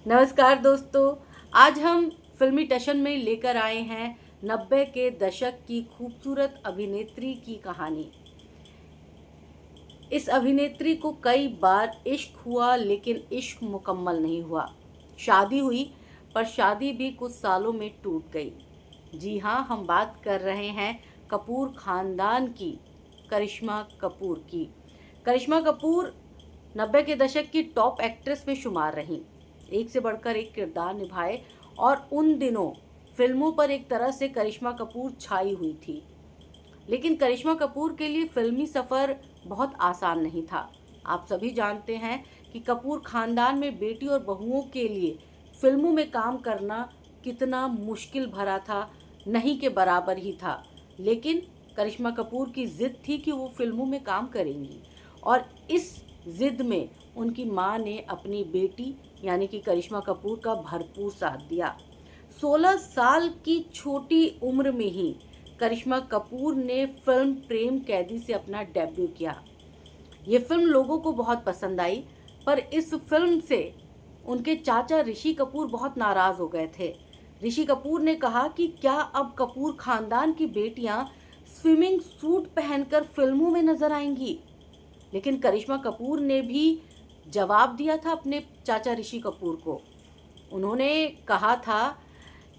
नमस्कार दोस्तों। आज हम फिल्मी टशन में लेकर आए हैं 90 के दशक की खूबसूरत अभिनेत्री की कहानी। इस अभिनेत्री को कई बार इश्क हुआ, लेकिन इश्क मुकम्मल नहीं हुआ। शादी हुई, पर शादी भी कुछ सालों में टूट गई। जी हाँ, हम बात कर रहे हैं कपूर खानदान की, करिश्मा कपूर की। करिश्मा कपूर 90 के दशक की टॉप एक्ट्रेस में शुमार रहीं। एक से बढ़कर एक किरदार निभाए और उन दिनों फिल्मों पर एक तरह से करिश्मा कपूर छाई हुई थी। लेकिन करिश्मा कपूर के लिए फिल्मी सफ़र बहुत आसान नहीं था। आप सभी जानते हैं कि कपूर खानदान में बेटी और बहुओं के लिए फिल्मों में काम करना कितना मुश्किल भरा था, नहीं के बराबर ही था। लेकिन करिश्मा कपूर की ज़िद थी कि वो फिल्मों में काम करेंगी, और इस ज़िद में उनकी मां ने अपनी बेटी यानी कि करिश्मा कपूर का भरपूर साथ दिया। 16 साल की छोटी उम्र में ही करिश्मा कपूर ने फिल्म प्रेम कैदी से अपना डेब्यू किया। ये फिल्म लोगों को बहुत पसंद आई, पर इस फिल्म से उनके चाचा ऋषि कपूर बहुत नाराज़ हो गए थे। ऋषि कपूर ने कहा कि क्या अब कपूर खानदान की बेटियां स्विमिंग सूट पहनकर फिल्मों में नजर आएंगी? लेकिन करिश्मा कपूर ने भी जवाब दिया था अपने चाचा ऋषि कपूर को। उन्होंने कहा था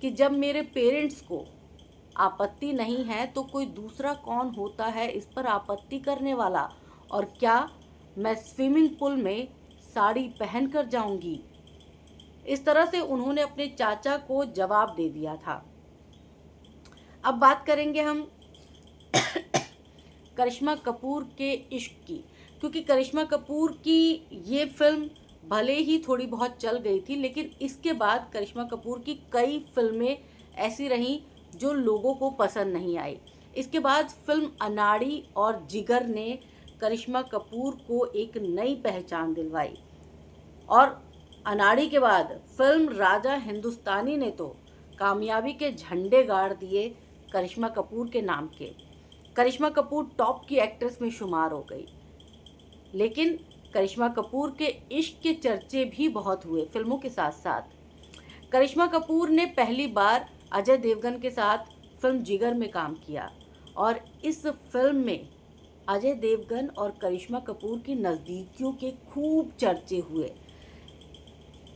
कि जब मेरे पेरेंट्स को आपत्ति नहीं है तो कोई दूसरा कौन होता है इस पर आपत्ति करने वाला, और क्या मैं स्विमिंग पूल में साड़ी पहन कर जाऊंगी? इस तरह से उन्होंने अपने चाचा को जवाब दे दिया था। अब बात करेंगे हम करिश्मा कपूर के इश्क की, क्योंकि करिश्मा कपूर की ये फिल्म भले ही थोड़ी बहुत चल गई थी, लेकिन इसके बाद करिश्मा कपूर की कई फिल्में ऐसी रहीं जो लोगों को पसंद नहीं आई। इसके बाद फिल्म अनाड़ी और जिगर ने करिश्मा कपूर को एक नई पहचान दिलवाई, और अनाड़ी के बाद फिल्म राजा हिंदुस्तानी ने तो कामयाबी के झंडे गाड़ दिए करिश्मा कपूर के नाम के। करिश्मा कपूर टॉप की एक्ट्रेस में शुमार हो गई। लेकिन करिश्मा कपूर के इश्क के चर्चे भी बहुत हुए फिल्मों के साथ साथ। करिश्मा कपूर ने पहली बार अजय देवगन के साथ फिल्म जिगर में काम किया, और इस फिल्म में अजय देवगन और करिश्मा कपूर की नज़दीकियों के खूब चर्चे हुए।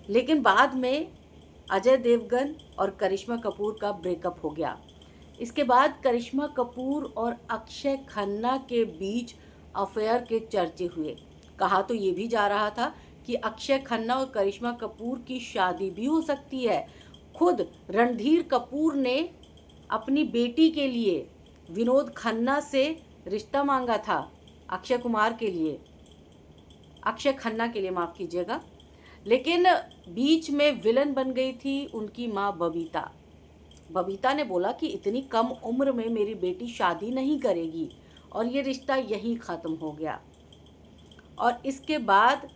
लेकिन बाद में अजय देवगन और करिश्मा कपूर का ब्रेकअप हो गया। इसके बाद करिश्मा कपूर और अक्षय खन्ना के बीच अफेयर के चर्चे हुए। कहा तो ये भी जा रहा था कि अक्षय खन्ना और करिश्मा कपूर की शादी भी हो सकती है। खुद रणधीर कपूर ने अपनी बेटी के लिए विनोद खन्ना से रिश्ता मांगा था, अक्षय कुमार के लिए, अक्षय खन्ना के लिए, माफ़ कीजिएगा। लेकिन बीच में विलन बन गई थी उनकी माँ बबीता। बबीता ने बोला कि इतनी कम उम्र में मेरी बेटी शादी नहीं करेगी, और ये रिश्ता यहीं ख़त्म हो गया। और इसके बाद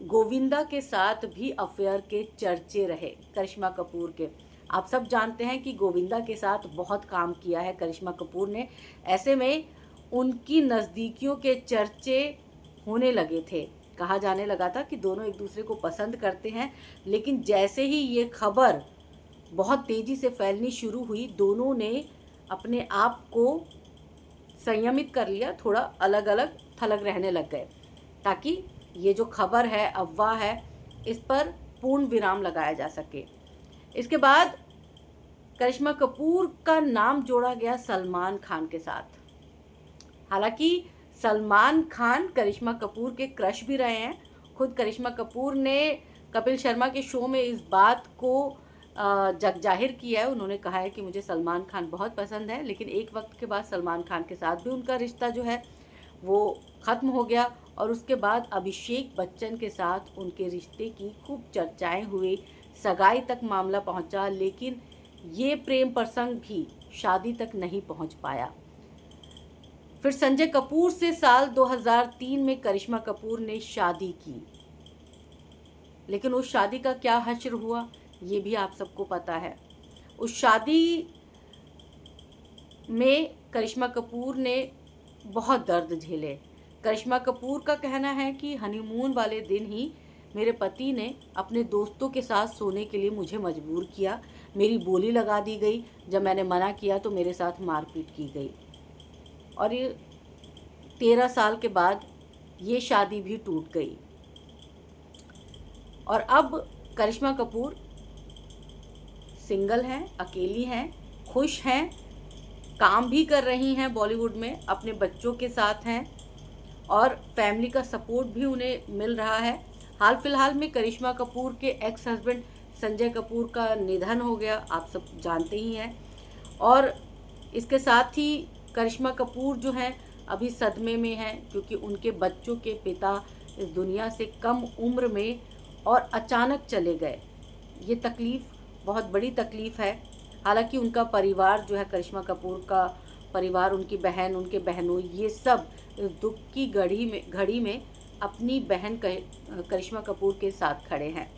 गोविंदा के साथ भी अफेयर के चर्चे रहे करिश्मा कपूर के। आप सब जानते हैं कि गोविंदा के साथ बहुत काम किया है करिश्मा कपूर ने। ऐसे में उनकी नज़दीकियों के चर्चे होने लगे थे। कहा जाने लगा था कि दोनों एक दूसरे को पसंद करते हैं। लेकिन जैसे ही ये खबर बहुत तेज़ी से फैलनी शुरू हुई, दोनों ने अपने आप को संयमित कर लिया, थोड़ा अलग अलग थलग रहने लग गए, ताकि ये जो खबर है, अफवाह है, इस पर पूर्ण विराम लगाया जा सके। इसके बाद करिश्मा कपूर का नाम जोड़ा गया सलमान खान के साथ। हालांकि सलमान खान करिश्मा कपूर के क्रश भी रहे हैं। खुद करिश्मा कपूर ने कपिल शर्मा के शो में इस बात को जग जाहिर किया है। उन्होंने कहा है कि मुझे सलमान खान बहुत पसंद है। लेकिन एक वक्त के बाद सलमान खान के साथ भी उनका रिश्ता जो है वो ख़त्म हो गया, और उसके बाद अभिषेक बच्चन के साथ उनके रिश्ते की खूब चर्चाएं हुई, सगाई तक मामला पहुंचा। लेकिन ये प्रेम प्रसंग भी शादी तक नहीं पहुंच पाया। फिर संजय कपूर से साल 2003 में करिश्मा कपूर ने शादी की, लेकिन उस शादी का क्या हश्र हुआ ये भी आप सबको पता है। उस शादी में करिश्मा कपूर ने बहुत दर्द झेले। करिश्मा कपूर का कहना है कि हनीमून वाले दिन ही मेरे पति ने अपने दोस्तों के साथ सोने के लिए मुझे मजबूर किया। मेरी बोली लगा दी गई। जब मैंने मना किया तो मेरे साथ मारपीट की गई। और ये 13 साल के बाद ये शादी भी टूट गई। और अब करिश्मा कपूर सिंगल हैं, अकेली हैं, खुश हैं, काम भी कर रही हैं बॉलीवुड में, अपने बच्चों के साथ हैं और फैमिली का सपोर्ट भी उन्हें मिल रहा है। हाल फिलहाल में करिश्मा कपूर के एक्स हस्बैंड संजय कपूर का निधन हो गया, आप सब जानते ही हैं। और इसके साथ ही करिश्मा कपूर जो हैं अभी सदमे में हैं, क्योंकि उनके बच्चों के पिता इस दुनिया से कम उम्र में और अचानक चले गए। ये तकलीफ़ बहुत बड़ी तकलीफ़ है। हालांकि उनका परिवार जो है, करिश्मा कपूर का परिवार, उनकी बहन, उनके बहनों, ये सब इस दुख की घड़ी में अपनी बहन करिश्मा कपूर के साथ खड़े हैं।